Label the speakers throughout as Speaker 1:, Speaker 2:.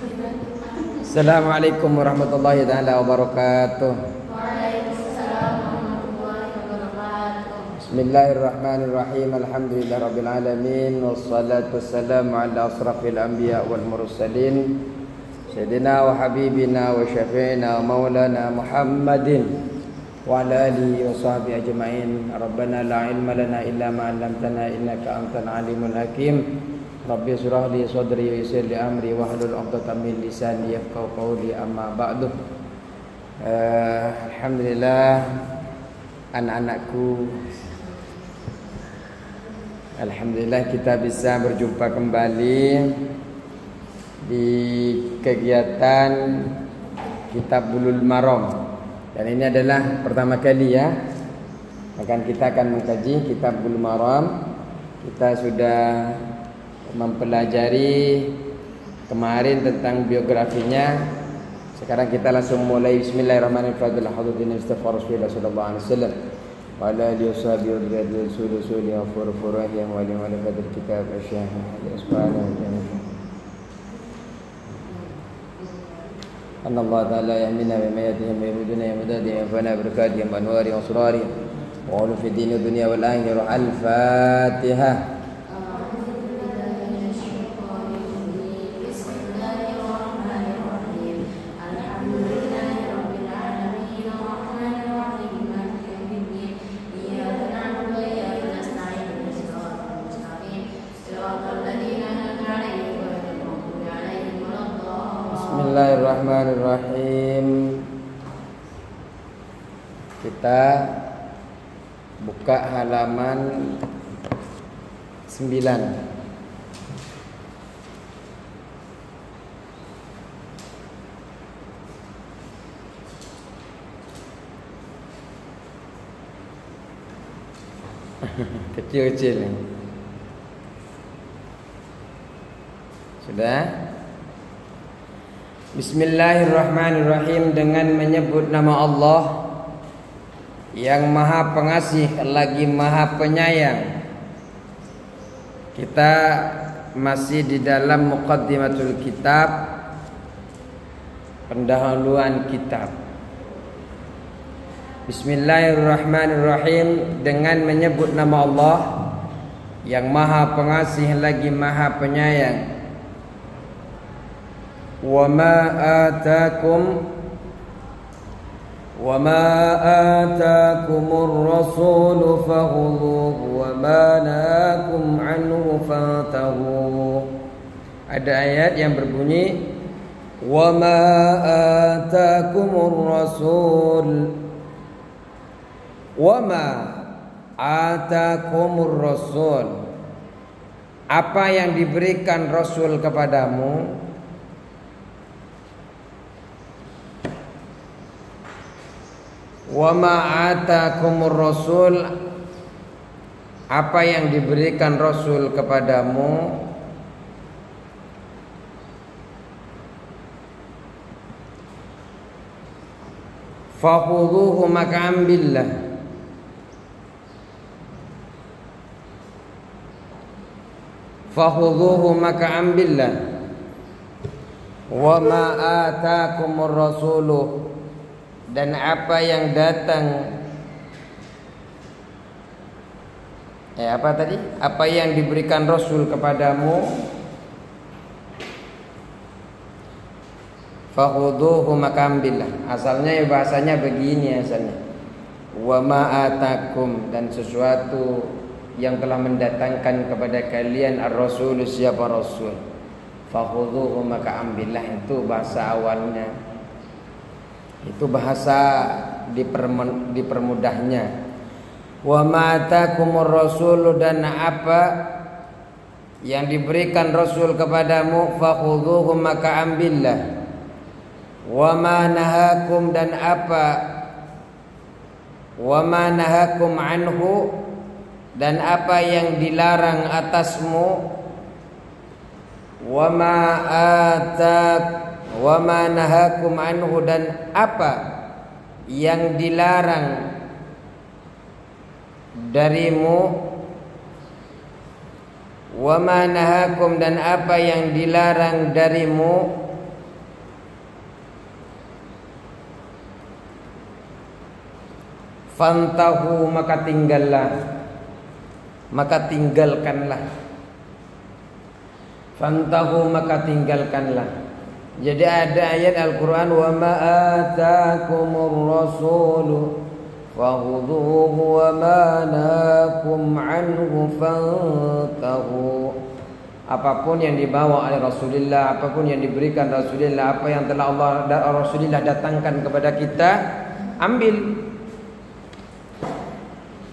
Speaker 1: Assalamualaikum warahmatullahi taala wabarakatuh.
Speaker 2: Waalaikumsalam warahmatullahi wabarakatuh.
Speaker 1: Bismillahirrahmanirrahim. Alhamdulillahirabbil alamin wassalatu wassalamu ala asrafil anbiya wal mursalin sayyidina wa habibina wa syafi'ina wa maulana Muhammadin wa ala alihi wa sahbihi ajma'in. Rabbana la ilma lana illa ma 'allamtana innaka antal alimul hakim. Rabbi shrah li sadri wa yassir li amri wahlul 'uqdatam min lisani yafqahu qawli, amma ba'du. Alhamdulillah, anak-anakku, alhamdulillah kita bisa berjumpa kembali di kegiatan Kitab Bulughul Maram. Dan ini adalah pertama kali ya, kita akan mengkaji Kitab Bulughul Maram. Kita sudah mempelajari kemarin tentang biografinya. Sekarang kita langsung mulai. Bismillahirrahmanirrahim. Alhamdulillah istighfar Rasulullah sallallahu alaihi wasallam wa ala alihi washabihi wa rasul wa furfurahiyah wa ala qadar kitab asyah subhanahu wa ta'ala. Anna Allah ta'ala yamina wa mayatihim wa yamuduna yamudadihim wa fana barakatihim wa anwari wa surari wa ulu fi dini dunia wal akhirah. Al-Fatihah. Bismillahirrahmanirrahim. Kita buka halaman 9. Kecil-kecil ni. Sudah? Bismillahirrahmanirrahim. Dengan menyebut nama Allah yang Maha Pengasih lagi Maha Penyayang. Kita masih di dalam muqaddimatul kitab, pendahuluan kitab. Bismillahirrahmanirrahim. Dengan menyebut nama Allah yang Maha Pengasih lagi Maha Penyayang. وما آتاكم الرسول فخذوه وما نهاكم عنه فانتهوا. Ada ayat yang berbunyi وما آتاكم الرسول وما آتاكم الرسول. Apa yang diberikan Rasul kepadamu, wa ma atakumur rasul, apa yang diberikan Rasul kepadamu, fakhudhuhu, maka ambillah. Fakhudhuhu, maka ambillah. Wa ma atakumur rasulu, dan apa yang datang, apa tadi? Apa yang diberikan Rasul kepadamu, fakhudhuhu, maka ambillah. Asalnya bahasanya begini asalnya. Wa ma atakum, dan sesuatu yang telah mendatangkan kepada kalian ar-rasul, siapa Rasul, fakhudhuhu, maka ambillah. Itu bahasa awalnya. Itu bahasa dipermudahnya. Wa ma atakumur rasul, dan apa yang diberikan Rasul kepadamu, fakhudhuhu, maka ambillah. Wa ma nahakum, dan apa, wa ma nahakum anhu, dan apa yang dilarang atasmu, wa ma wa ma nahakum anhu, dan apa yang dilarang darimu, wa ma nahakum, dan apa yang dilarang darimu, Fantahu maka tinggalkanlah. Fantahu maka tinggalkanlah. Jadi ada ayat Al-Quran, wa ma atakumur rasulu fakhudhuhu wa ma nahakum anhu fantahu. Apapun yang dibawa oleh Rasulullah, apapun yang diberikan Rasulullah, apa yang telah Allah dan Rasulullah datangkan kepada kita, ambil.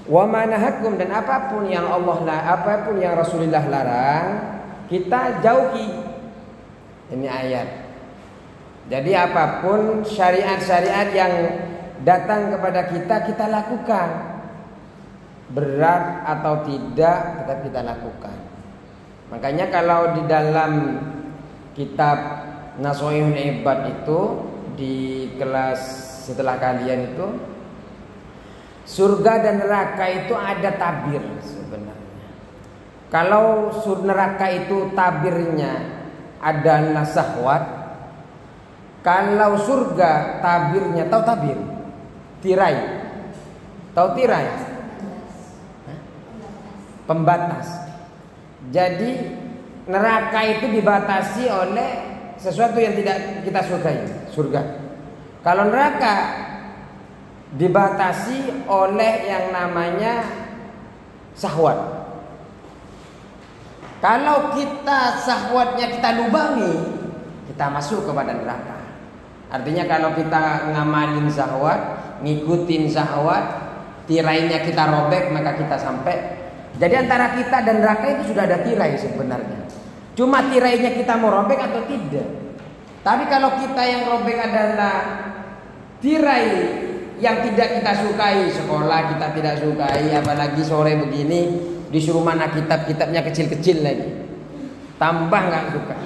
Speaker 1: Wa ma nahakum, dan apapun yang apapun yang Rasulullah larang, kita jauhi. Ini ayat. Jadi apapun syariat-syariat yang datang kepada kita, kita lakukan. Berat atau tidak, tetap kita lakukan. Makanya kalau di dalam kitab Nashihul Ibad itu, di kelas setelah kalian itu, surga dan neraka itu ada tabir sebenarnya. Kalau neraka itu tabirnya adalah syahwat, kalau surga tabirnya, tahu tabir? Tirai. Tahu tirai? Pembatas. Jadi neraka itu dibatasi oleh sesuatu yang tidak kita sukai, surga. Kalau neraka dibatasi oleh yang namanya syahwat. Kalau kita syahwatnya kita lubangi, kita masuk kepada neraka. Artinya kalau kita ngamalin syahwat, ngikutin syahwat, tirainya kita robek, maka kita sampai. Jadi antara kita dan neraka itu sudah ada tirai sebenarnya. Cuma tirainya kita mau robek atau tidak. Tapi kalau kita yang robek adalah tirai yang tidak kita sukai, sekolah kita tidak sukai, apalagi sore begini disuruh mana kitabnya kecil-kecil lagi, tambah nggak suka.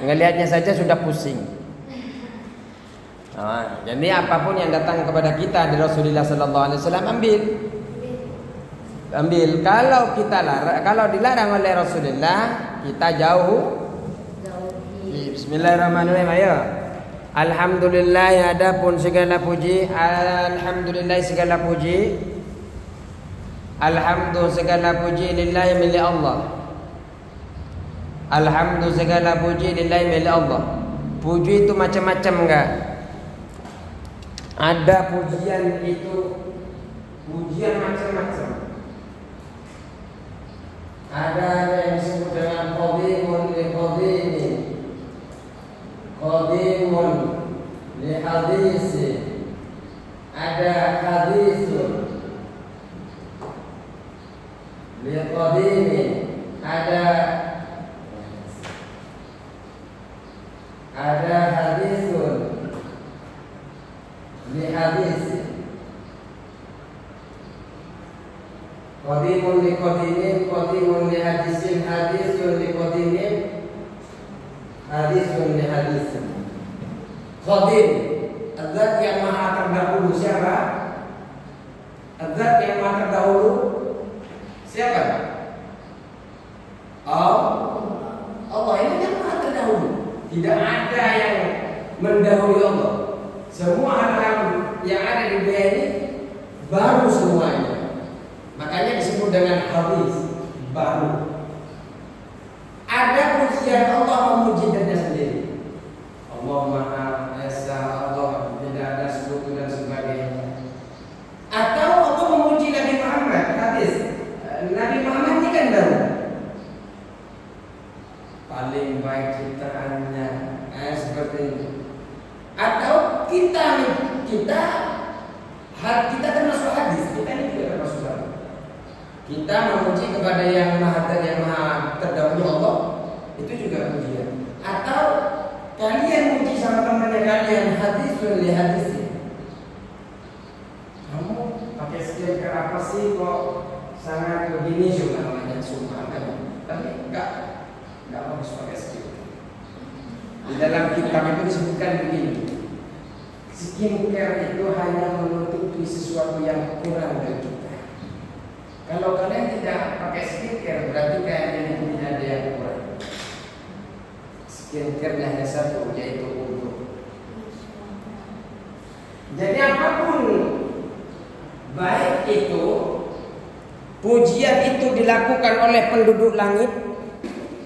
Speaker 1: Ngelihatnya saja sudah pusing. Nah, jadi apapun yang datang kepada kita dari Rasulullah Sallallahu Alaihi Wasallam ambil. Kalau dilarang oleh Rasulullah, kita jauh. Bismillahirrahmanirrahim. Ayo. Alhamdulillah, adapun segala puji. Alhamdulillah segala puji. Alhamdulillah segala puji lillahi milik Allah. Alhamdulillah segala puji lillahi milik Allah. Puji itu macam-macam enggak? Ada pujian itu pujian macam-macam. Ada yang disebut dengan qadimun li qadimi, qadimun li hadisi. Ada hadisun li qadimi, ada hadisun li hadisi. Qadimun li qadimin, qadimun li hadisin, hadisun li qadimin, hadisun li hadisin. Qadim, zat yang maha terdahulu siapa? Zat yang maha terdahulu siapa? Allah ini yang maha terdahulu. Tidak ada yang mendahului Allah. Semua hal yang ada di dunia ini baru semuanya. Makanya disebut dengan hadis baru. Ada pujian Allah memuji dirinya sendiri. Allah Maha Esa, Allah tidak ada sekutu dan sebagainya. Atau Allah memuji Nabi Muhammad. Hadis Nabi Muhammad ini kan baru. Paling baik ciptaannya, seperti itu. Atau kita termasuk hadis. Kita ini juga termasuk hadis. Kita memuji kepada yang maha terdahulu Allah, itu juga pujian. Atau kalian muji sama temannya kalian, hadisun li hadisi. Kamu pakai skincare apa sih kok sangat begini juga namanya sumpah kan? Tapi enggak bagus pakai skincare. Di dalam kitab itu disebutkan begini. Skincare itu hanya menutupi sesuatu yang kurang dari kita. Kalau kalian tidak pakai skincare, berarti kalian itu tidak ada yang kurang. Skincare hanya satu, yaitu wudu. Jadi apapun baik itu, pujian itu dilakukan oleh penduduk langit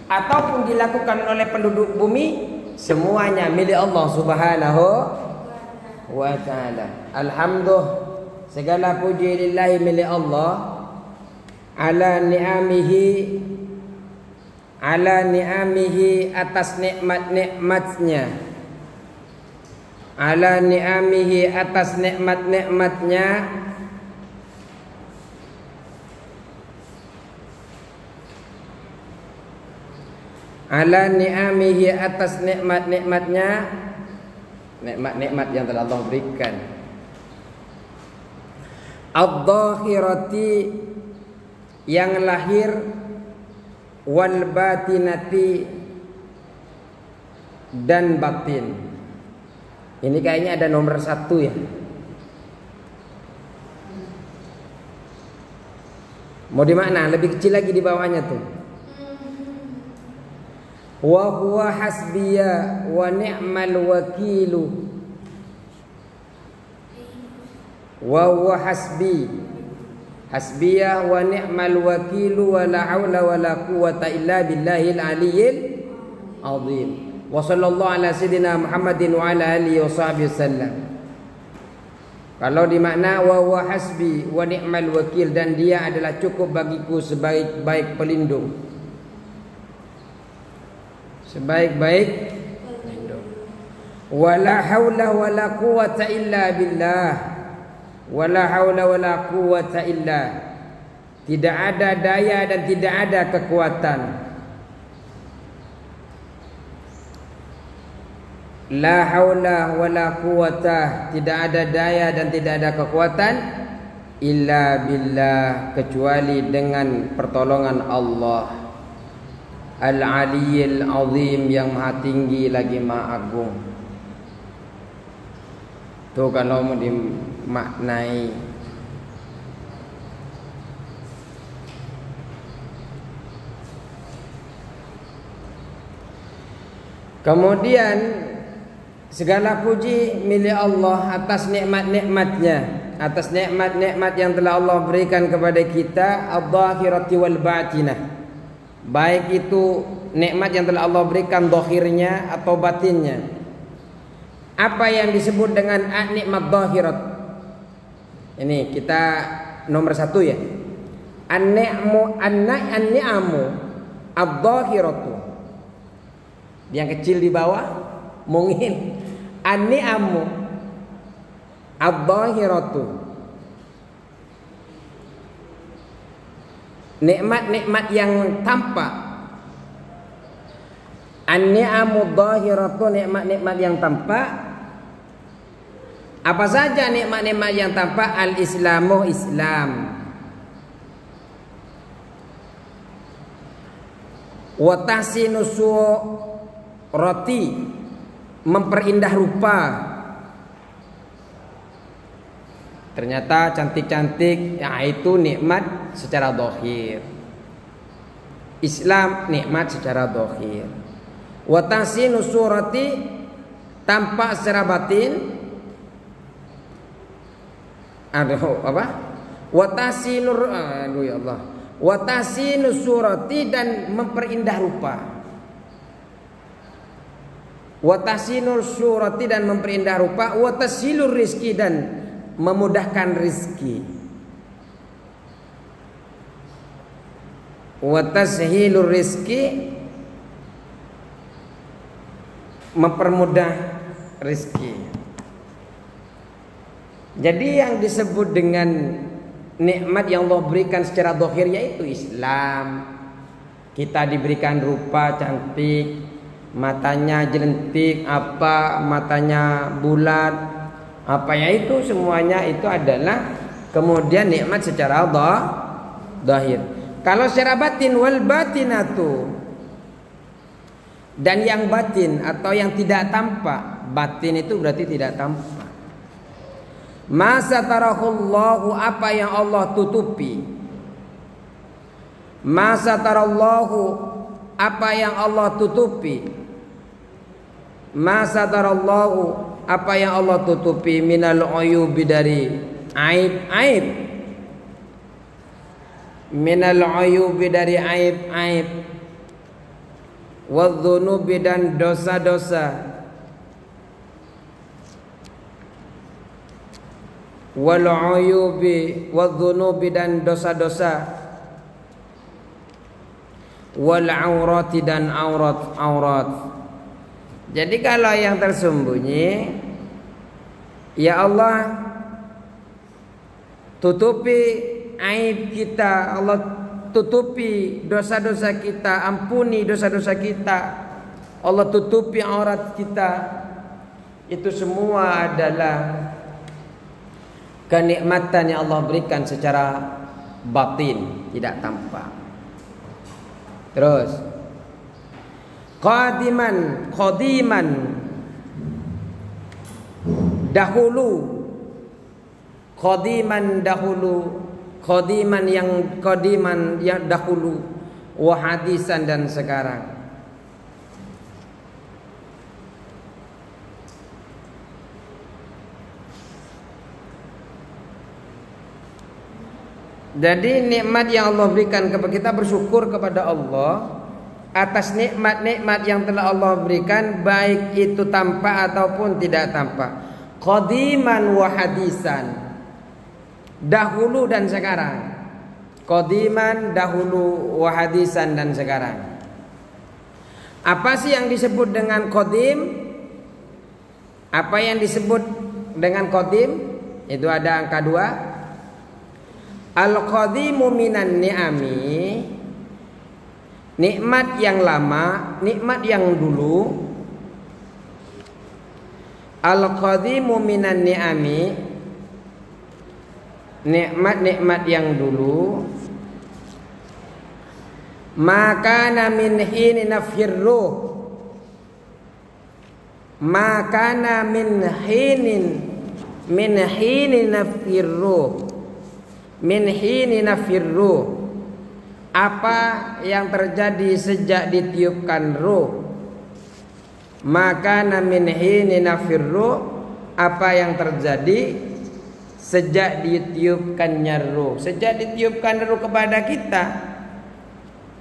Speaker 1: ataupun dilakukan oleh penduduk bumi, semuanya milik Allah Subhanahu wa ta'ala. Alhamdulillah, segala puji lillahi milik Allah ala ni'amihi atas nikmat-nikmatnya, ala ni'amihi atas nikmat-nikmatnya, ala ni'amihi atas nikmat-nikmatnya, nikmat-nikmat yang telah Allah berikan. Ad-dhahirati, yang lahir, wal batinati, dan batin. Ini kayaknya ada nomor 1 ya. Mau di mana? Lebih kecil lagi di bawahnya tuh. Wa huwa hasbiya wa ni'mal wakilu. Wa huwa hasbi, hasbiya wa ni'mal wakilu wa la haula wa la quwwata illa billahil aliyyil azim. Wa sallallahu ala sayyidina Muhammadin wa ala alihi wa sahbihi wasallam. Kalau dimakna wa huwa hasbi wa ni'mal wakil, dan dia adalah cukup bagiku sebaik-baik pelindung, sebaik-baik pelindung. Wa la haula wa la quwwata illa billah, wa la haula wa la quwwata illa, tidak ada daya dan tidak ada kekuatan. La haula wa la quwwata, tidak ada daya dan tidak ada kekuatan, illa billah, kecuali dengan pertolongan Allah Al-Aliyyil Azim, yang maha tinggi lagi maha agung. Tuh kalau mau dimaknai. Kemudian segala puji milik Allah atas nikmat-nikmatnya, atas nikmat-nikmat yang telah Allah berikan kepada kita, adh-dhahirati wal batinah, baik itu nikmat yang telah Allah berikan dhahirnya atau batinnya. Apa yang disebut dengan nikmat dhahirat? Ini kita nomor 1 ya. An-ni'amu ad-dhahiratu. Yang kecil di bawah mungkin an-ni'amu ad-dhahiratu, nikmat-nikmat yang tampak. An-ni'amu ad-dhahiratu, nikmat-nikmat yang tampak. Apa saja nikmat-nikmat yang tampak? Al-islamu, Islam, wa tahsinu surati, memperindah rupa. Ternyata cantik-cantik, ya itu nikmat secara dhahir. Islam nikmat secara dhahir. Wa tahsinu surati, tampak secara batin. Aduh, apa? Wa tahsinu, aduh ya Allah. Wa tahsinu surati, dan memperindah rupa. Wa tahsinul surati, dan memperindah rupa. Wa tashilur rizki, dan memudahkan rizki. Wa tashilur rizki, mempermudah rizki. Jadi yang disebut dengan nikmat yang Allah berikan secara zahir yaitu Islam. Kita diberikan rupa cantik, matanya jelentik, matanya bulat, itu semuanya itu adalah kemudian nikmat secara zahir. Kalau secara batin, wal batinatu, dan yang batin atau yang tidak tampak. Batin itu berarti tidak tampak. Ma satarahullahu, apa yang Allah tutupi. Ma satarallahu, apa yang Allah tutupi. Ma satarallahu, Apa yang Allah tutupi? Minal uyubi, dari aib-aib. Minal uyubi, dari aib-aib. Wadzunubi, dan dosa-dosa. Wal uyubi wadzunubi, dan dosa-dosa. Wal aurati, dan aurat-aurat. Jadi kalau yang tersembunyi, ya Allah tutupi aib kita, Allah tutupi dosa-dosa kita, ampuni dosa-dosa kita, Allah tutupi aurat kita. Itu semua adalah kenikmatan yang Allah berikan secara batin, tidak tampak. Terus qadiman dahulu, qadiman yang dahulu, wa hadisan, dan sekarang. Jadi nikmat yang Allah berikan kepada kita, bersyukur kepada Allah atas nikmat-nikmat yang telah Allah berikan, baik itu tampak ataupun tidak tampak. Qadiman wa hadisan, dahulu dan sekarang. Qadiman, dahulu, wa hadisan, dan sekarang. Apa sih yang disebut dengan qadim? Apa yang disebut dengan qadim? Itu ada angka 2. Al-qadimu minan ni'ami, nikmat yang lama, nikmat yang dulu. Al-qadimu minan ni'ami, nikmat-nikmat yang dulu. Makana min hini nafirruh, makana min hini nafirruh, min hini nafirruh, apa yang terjadi sejak ditiupkan ruh. Maka min hini nafirruh, apa yang terjadi sejak ditiupkannya ruh. Sejak ditiupkan ruh kepada kita,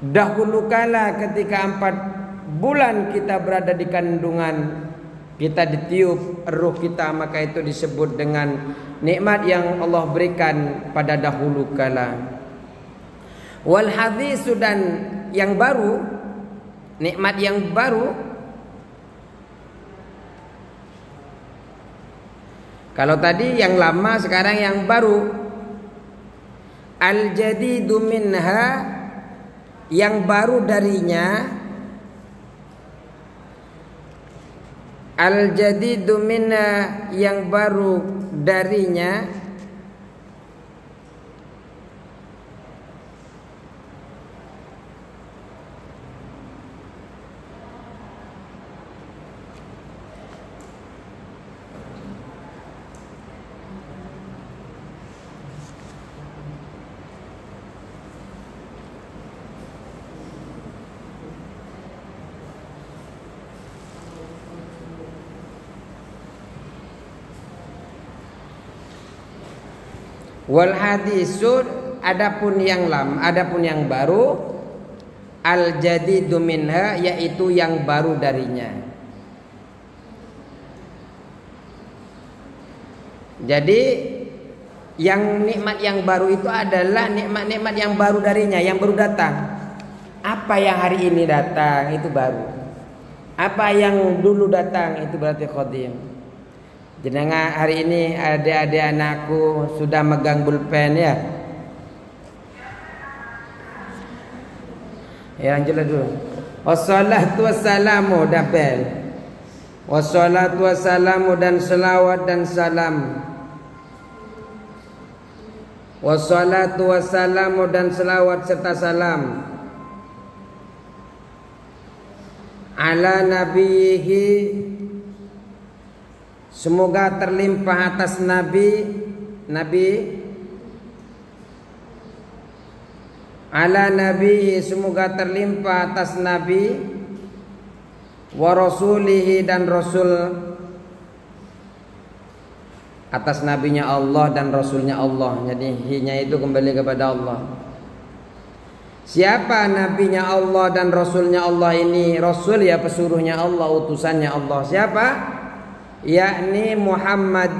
Speaker 1: dahulu kala ketika 4 bulan kita berada di kandungan, kita ditiup ruh kita, maka itu disebut dengan nikmat yang Allah berikan pada dahulu kala. Wal hadisu, dan yang baru, nikmat yang baru. Kalau tadi yang lama, sekarang yang baru. Al jadidu minha, yang baru darinya. Al jadidu minha, yang baru darinya. Wal hadisu, adapun yang lama, adapun yang baru. Al jadidu minha, yaitu yang baru darinya. Jadi yang nikmat yang baru itu adalah nikmat-nikmat yang baru darinya, yang baru datang. Apa yang hari ini datang itu baru. Apa yang dulu datang itu berarti qadim. Jenengan hari ini adik-adik anakku sudah megang pulpen ya? Ya, jelas dulu. Wassalatu wassalamu dabel. Wassalatu wassalamu, dan selawat dan salam. Wassalatu wassalamu, dan selawat serta salam. Ala nabihi, semoga terlimpah atas Nabi ala Nabi, semoga terlimpah atas Nabi, wa rasulihi, dan Rasul, atas nabinya Allah dan rasulnya Allah. Jadi hi-nya itu kembali kepada Allah. Siapa nabinya Allah dan rasulnya Allah ini? Rasul ya pesuruhnya Allah, utusannya Allah. Siapa? Yakni Muhammad.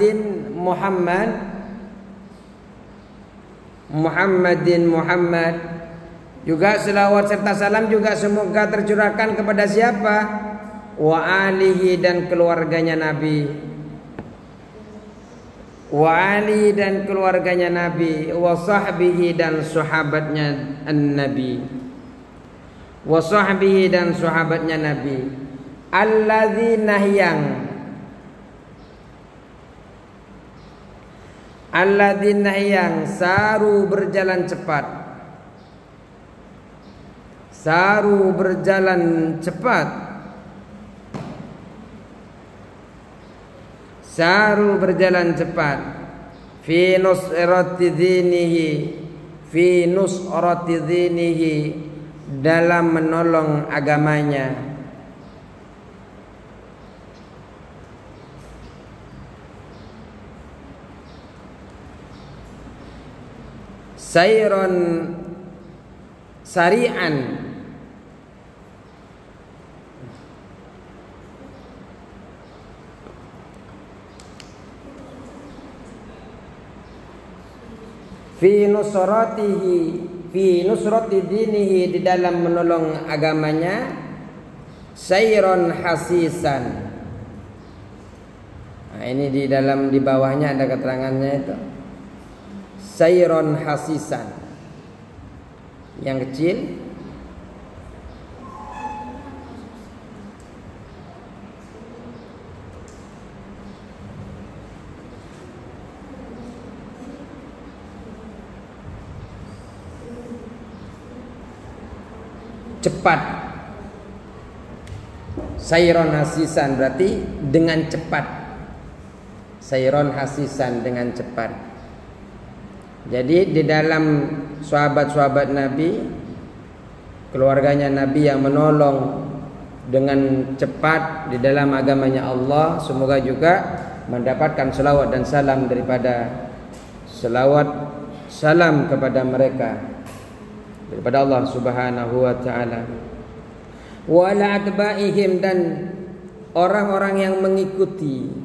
Speaker 1: Juga selawat serta salam juga semoga tercurahkan kepada siapa? Wa alihi dan keluarganya Nabi. Wa ali dan keluarganya Nabi, wa sahbihi dan sahabatnya Nabi, wa sahbihi dan sahabatnya Nabi. Alladzina yang saru berjalan cepat. Saru berjalan cepat. Saru berjalan cepat fi nusrati dinihi dalam menolong agamanya. Sayron sari'an fi nusrati dinihi di dalam menolong agamanya. Sayron hasisan. Nah, ini di bawahnya ada keterangannya itu. Sayron hasisan. Yang kecil cepat. Sayron hasisan berarti dengan cepat. Sayron hasisan dengan cepat. Jadi di dalam sahabat-sahabat Nabi, keluarganya Nabi yang menolong dengan cepat di dalam agamanya Allah, semoga juga mendapatkan selawat dan salam daripada salam kepada mereka daripada Allah Subhanahu wa taala. Wa la atba'ihim dan orang-orang yang mengikuti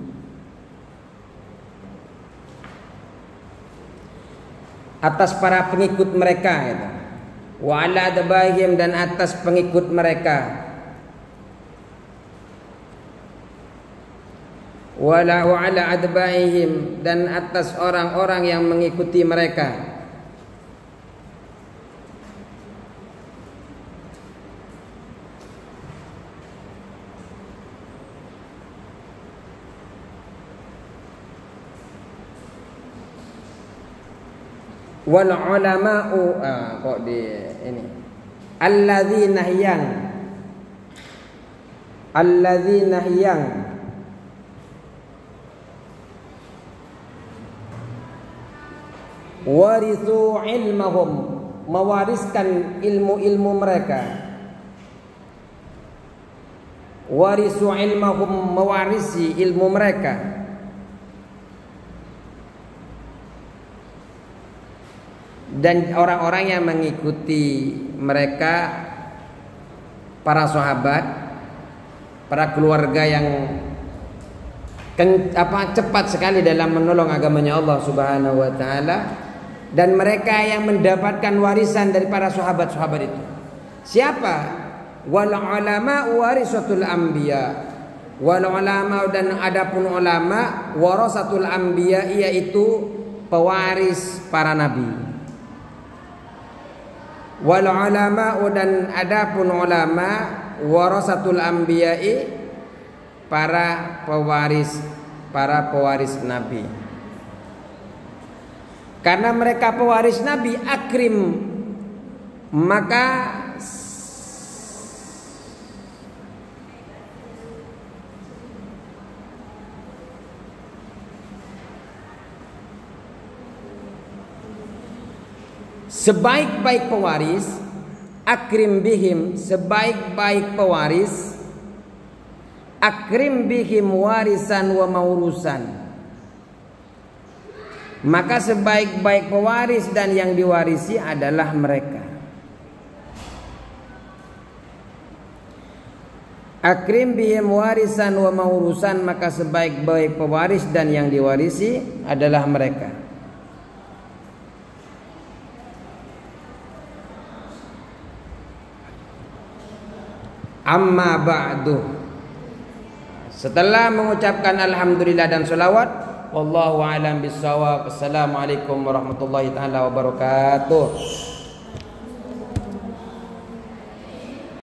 Speaker 1: atas para pengikut mereka gitu. Wa ala atba'ihim dan atas pengikut mereka. Wa ala atba'ihim dan atas orang-orang yang mengikuti mereka. Wal ulama'u kok di ini alladzina yang warithu ilmahum mewariskan ilmu-ilmu mereka. Warithu ilmahum mewarisi ilmu mereka. Dan orang-orang yang mengikuti mereka, para sahabat, para keluarga yang cepat sekali dalam menolong agamanya Allah Subhanahu wa taala, dan mereka yang mendapatkan warisan dari para sahabat-sahabat itu. Siapa? Wal ulama warisatul anbiya. Wal ulama dan adapun ulama warasatul anbiya, yaitu pewaris para nabi. Wal ulama dan adapun ulama warasatul anbiya'i para pewaris nabi. Karena mereka pewaris nabi, akrim, maka sebaik-baik pewaris, akrim bihim, sebaik-baik pewaris, akrim bihim warisan wa maurusan. maka sebaik-baik pewaris dan yang diwarisi adalah mereka. Akrim bihim warisan wa maurusan, maka sebaik-baik pewaris dan yang diwarisi adalah mereka. Amma ba'du, setelah mengucapkan alhamdulillah dan salawat, wallahu a'lam bissawab. Assalamualaikum warahmatullahi taala wabarakatuh.